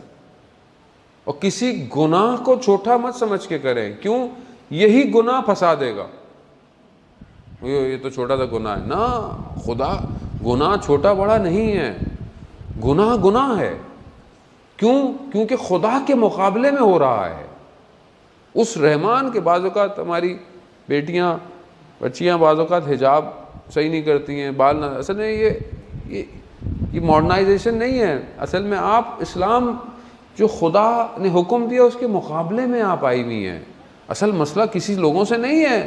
Speaker 1: और किसी गुनाह को छोटा मत समझ के करें। क्यों? यही गुनाह फंसा देगा। ये तो छोटा सा गुनाह है ना, खुदा गुनाह छोटा बड़ा नहीं है, गुनाह गुनाह है। क्यों? क्योंकि खुदा के मुकाबले में हो रहा है। उस रहमान के बाज़ौक़ात हमारी बेटियां, बच्चियां बाज़ौक़ात हिजाब सही नहीं करती हैं, बाल ना, असल में ये मॉडर्नाइजेशन नहीं है। असल में आप इस्लाम जो खुदा ने हुक्म दिया उसके मुकाबले में आप आई हुई हैं। असल मसला किसी लोगों से नहीं है।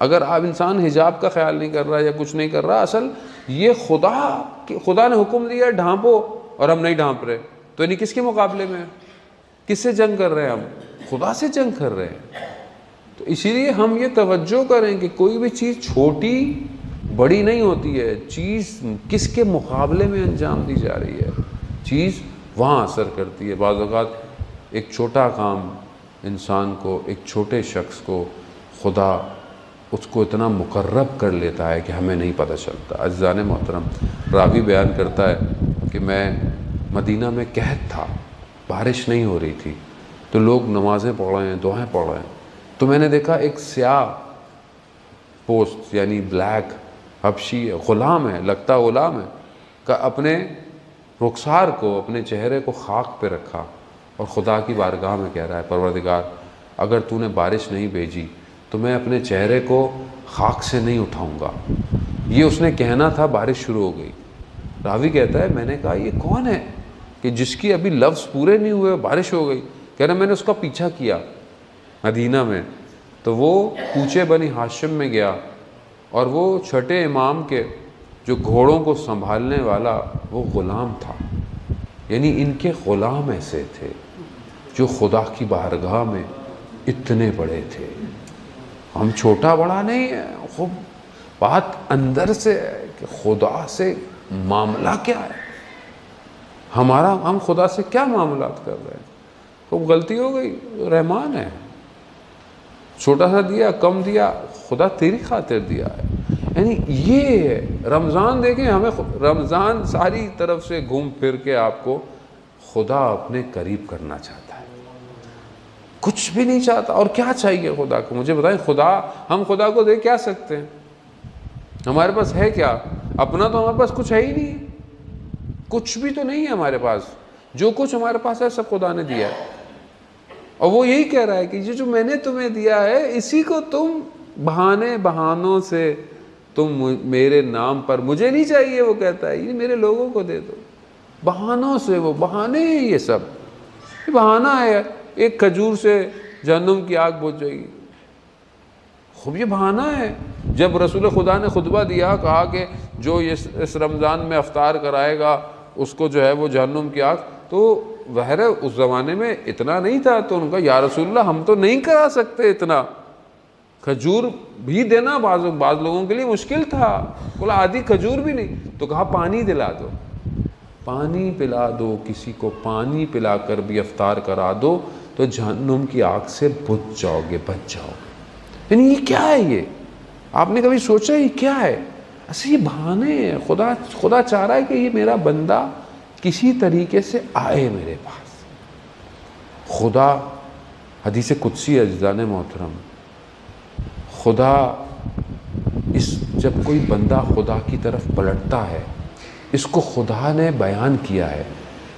Speaker 1: अगर आप इंसान हिजाब का ख्याल नहीं कर रहा या कुछ नहीं कर रहा, असल ये खुदा ने हुक्म दिया ढांपो और हम नहीं ढांप रहे, तो यानी किसके मुकाबले में? किससे जंग कर रहे हैं हम? खुदा से जंग कर रहे हैं। तो इसीलिए हम ये तवज्जो करें कि कोई भी चीज़ छोटी बड़ी नहीं होती है। चीज़ किसके मुकाबले में अंजाम दी जा रही है, चीज़ वहाँ असर करती है। बाज़ औक़ात एक छोटा काम इंसान को, एक छोटे शख्स को खुदा उसको इतना मुकर्रब कर लेता है कि हमें नहीं पता चलता। अज़ीज़ान मोहतरम, रावी बयान करता है कि मैं मदीना में कहत था, बारिश नहीं हो रही थी, तो लोग नमाज़ें पढ़ रहे हैं, दुआएं पढ़ रहे हैं, तो मैंने देखा एक स्याह पोस्ट यानी ब्लैक हबशी ग़ुलाम है, लगता ग़ुलाम है, का अपने रुखसार को, अपने चेहरे को खाक पे रखा और खुदा की बारगाह में कह रहा है परवरदिगार अगर तूने बारिश नहीं भेजी तो मैं अपने चेहरे को खाक से नहीं उठाऊंगा। ये उसने कहना था, बारिश शुरू हो गई। रावी कहता है मैंने कहा ये कौन है कि जिसकी अभी लफ्ज़ पूरे नहीं हुए बारिश हो गई। कह रहा मैंने उसका पीछा किया मदीना में, तो वो कूचे बनी हाशिम में गया और वो छठे इमाम के जो घोड़ों को संभालने वाला वो ग़ुलाम था। यानी इनके ग़ुलाम ऐसे थे जो खुदा की बारगाह में इतने बड़े थे। हम छोटा बड़ा नहीं है, खूब बात अंदर से है कि खुदा से मामला क्या है हमारा, हम खुदा से क्या मामलात कर रहे हैं। खूब गलती हो गई, रहमान है, छोटा सा दिया, कम दिया, खुदा तेरी खातिर दिया है। यानी ये रमज़ान देखें, हमें रमज़ान सारी तरफ से घूम फिर के आपको खुदा अपने करीब करना चाहता है, कुछ भी नहीं चाहता। और क्या चाहिए खुदा को, मुझे बताएं, खुदा, हम खुदा को दे क्या सकते हैं? हमारे पास है क्या? अपना तो हमारे पास कुछ है ही नहीं, कुछ भी तो नहीं है हमारे पास। जो कुछ हमारे पास है सब खुदा ने दिया है। और वो यही कह रहा है कि ये जो मैंने तुम्हें दिया है इसी को तुम बहानों से तुम मेरे नाम पर, मुझे नहीं चाहिए, वो कहता है ये मेरे लोगों को दे दो। बहानों से, वो बहाने हैं ये सब, ये बहाना है। एक खजूर से जहन्नुम की आग बुझ जाएगी, खूब ये बहाना है। जब रसूल खुदा ने खुतबा दिया, कहा कि जो इस रमज़ान में अफ्तार कराएगा उसको जो है वो जहन्नुम की आग, तो वहर उस ज़माने में इतना नहीं था। तो उनका या रसूलल्लाह हम तो नहीं करा सकते इतना, खजूर भी देना बाज़ लोगों के लिए मुश्किल था। बोला आधी खजूर भी नहीं। तो कहा पानी दिला दो, पानी पिला दो, किसी को पानी पिलाकर भी अफ्तार करा दो तो जहन्नुम की आग से बुझ जाओगे, बच जाओगे। यानी ये क्या है? ये आपने कभी सोचा ये क्या है? ऐसे ये बहाने हैं। खुदा चाह रहा है कि ये मेरा बंदा किसी तरीके से आए मेरे पास। खुदा, हदीस कुदसी है अज़ीज़ान मोहतरम, खुदा जब कोई बंदा खुदा की तरफ पलटता है, इसको खुदा ने बयान किया है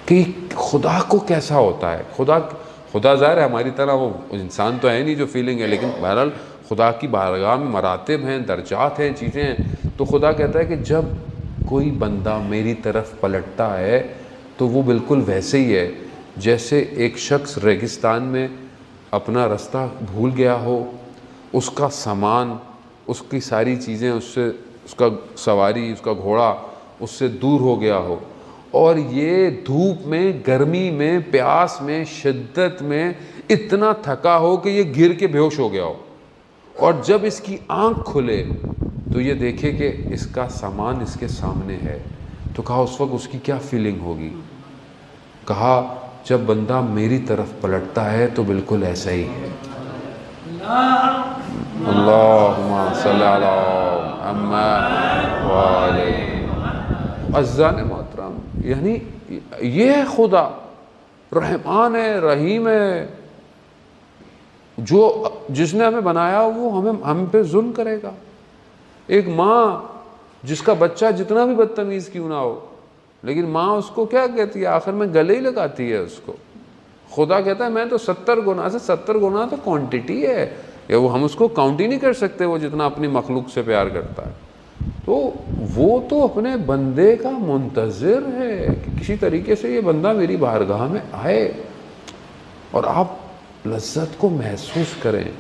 Speaker 1: कि खुदा को कैसा होता है। खुदा ज़ाहिर है हमारी तरह वो इंसान तो है नहीं जो फीलिंग है, लेकिन बहरहाल खुदा की बारगाह में मरातिब हैं, दर्जात हैं, चीज़ें हैं। तो खुदा कहता है कि जब कोई बंदा मेरी तरफ पलटता है तो वो बिल्कुल वैसे ही है जैसे एक शख्स रेगिस्तान में अपना रास्ता भूल गया हो, उसका सामान, उसकी सारी चीज़ें उससे, उसका सवारी, उसका घोड़ा उससे दूर हो गया हो, और ये धूप में, गर्मी में, प्यास में, शिद्दत में इतना थका हो कि ये गिर के बेहोश हो गया हो, और जब इसकी आंख खुले तो ये देखे कि इसका सामान इसके सामने है। तो कहा उस वक्त उसकी क्या फीलिंग होगी? कहा जब बंदा मेरी तरफ पलटता है तो बिल्कुल ऐसा ही है। अल्लाहुम्मा सल्ली अला मुहम्मद व आले। अज़्ज़ान मोहतरम, यानी ये है खुदा, रहमान है, रहीम है, जो जिसने हमें बनाया वो हम पे जुल्म करेगा। एक माँ जिसका बच्चा जितना भी बदतमीज़ क्यों ना हो, लेकिन माँ उसको क्या कहती है, आखिर में गले ही लगाती है उसको। खुदा कहता है मैं तो 70 गुना से 70 गुना तो क्वांटिटी है, या वो हम उसको काउंट ही नहीं कर सकते, वो जितना अपनी मखलूक से प्यार करता है। तो वो तो अपने बंदे का मुंतज़िर है कि किसी तरीके से ये बंदा मेरी बारगाह में आए और आप लज्जत को महसूस करें।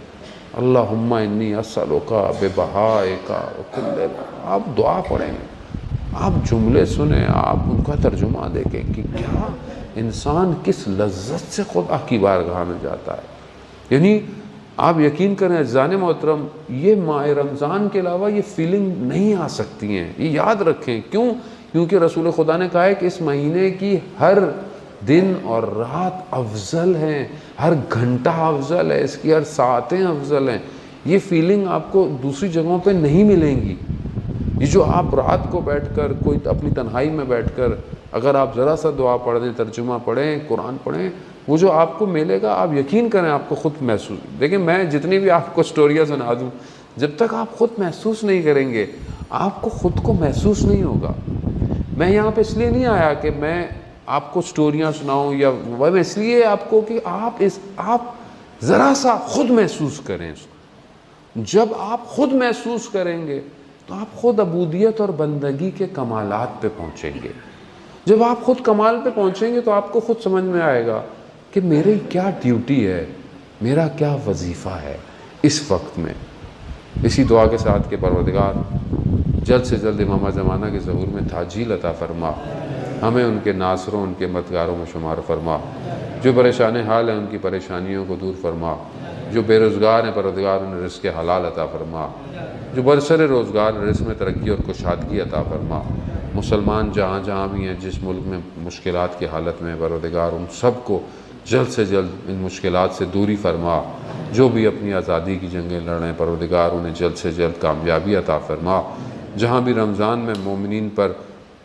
Speaker 1: अल्लाहुम्मा इन्नी अस्सअलुका बिबहाइका व कुल्ल। आप दुआ पढ़ें, आप जुमले सुने, आप उनका तर्जुमा देखें कि क्या इंसान किस लज्जत से खुदा की बारगाह में जाता है। यानी आप यकीन करें अज़ीज़ान मोहतरम, ये माह रमज़ान के अलावा ये फीलिंग नहीं आ सकती हैं, ये याद रखें। क्यों? क्योंकि रसूल खुदा ने कहा है कि इस महीने की हर दिन और रात अफजल हैं, हर घंटा अफजल है, इसकी हर सातें अफजल हैं। ये फीलिंग आपको दूसरी जगहों पे नहीं मिलेंगी। ये जो आप रात को बैठकर, कोई अपनी तन्हाई में बैठकर अगर आप ज़रा सा दुआ पढ़ दें, तर्जुमा पढ़ें, कुरान पढ़ें, वो जो आपको मिलेगा आप यकीन करें आपको ख़ुद महसूस। देखिए मैं जितनी भी आपको स्टोरियाँ सुना दूँ, जब तक आप ख़ुद महसूस नहीं करेंगे आपको ख़ुद को महसूस नहीं होगा। मैं यहाँ पे इसलिए नहीं आया कि मैं आपको स्टोरियाँ सुनाऊँ, या वह इसलिए आपको कि आप ज़रा सा खुद महसूस करें इसको। जब आप खुद महसूस करेंगे तो आप ख़ुद अबूदियत और बंदगी के कमालात पे पहुँचेंगे। जब आप ख़ुद कमाल पे पहुँचेंगे तो आपको ख़ुद समझ में आएगा कि मेरी क्या ड्यूटी है, मेरा क्या वजीफ़ा है इस वक्त में। इसी दुआ के साथ कि परवरदिगार जल्द से जल्द इमाम ज़माना के ज़हूर में ताजील अता फ़रमा, हमें उनके नासरों उनके मददगारों में शुमार फरमा। जो परेशान हाल हैं उनकी परेशानियों को दूर फरमा। जो बेरोज़गार हैं परवरदिगार उन्हें रिज़्क़ हलाल अता फ़रमा। जो बरसर रोज़गार रिज़्क़ में तरक्की और कुशादगी अता फ़रमा। मुसलमान जहाँ जहाँ भी हैं, जिस मुल्क में मुश्किलात की हालत में परवरदिगार उन सब को जल्द से जल्द इन मुश्किलात से दूरी फरमा। जो भी अपनी आज़ादी की जंगें लड़ रहे हैं परवरदिगार उन्हें जल्द से जल्द कामयाबी अता फ़रमा। जहाँ भी रमज़ान में मोमिनीन पर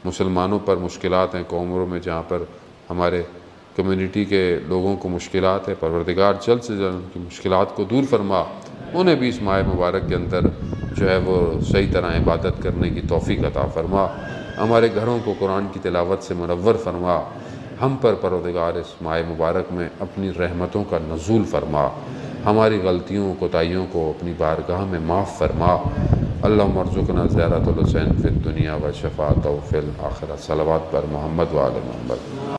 Speaker 1: मुसलमानों पर मुश्किलात हैं, कौमों में जहाँ पर हमारे कम्युनिटी के लोगों को मुश्किलात है परवरदिगार जल्द से जल्द उनकी मुश्किलात को दूर फरमा। उन्हें भी इस माह मुबारक के अंदर जो है वो सही तरह इबादत करने की तौफ़ीक़ अता फ़रमा। हमारे घरों को कुरान की तिलावत से मुनव्वर फरमा। हम पर परवरदिगार इस माह मुबारक में अपनी रहमतों का नज़ूल फरमा। हमारी गलतियों कोताहियों को अपनी बारगाह में माफ़ फरमा। अल्लाहुम्मा अर्ज़ुक़ना ज़ियारतल हुसैन फ़िद दुनिया व शफ़ाअतहु फ़िल आख़िरह। सलवात पर मोहम्मद व आले मोहम्मद।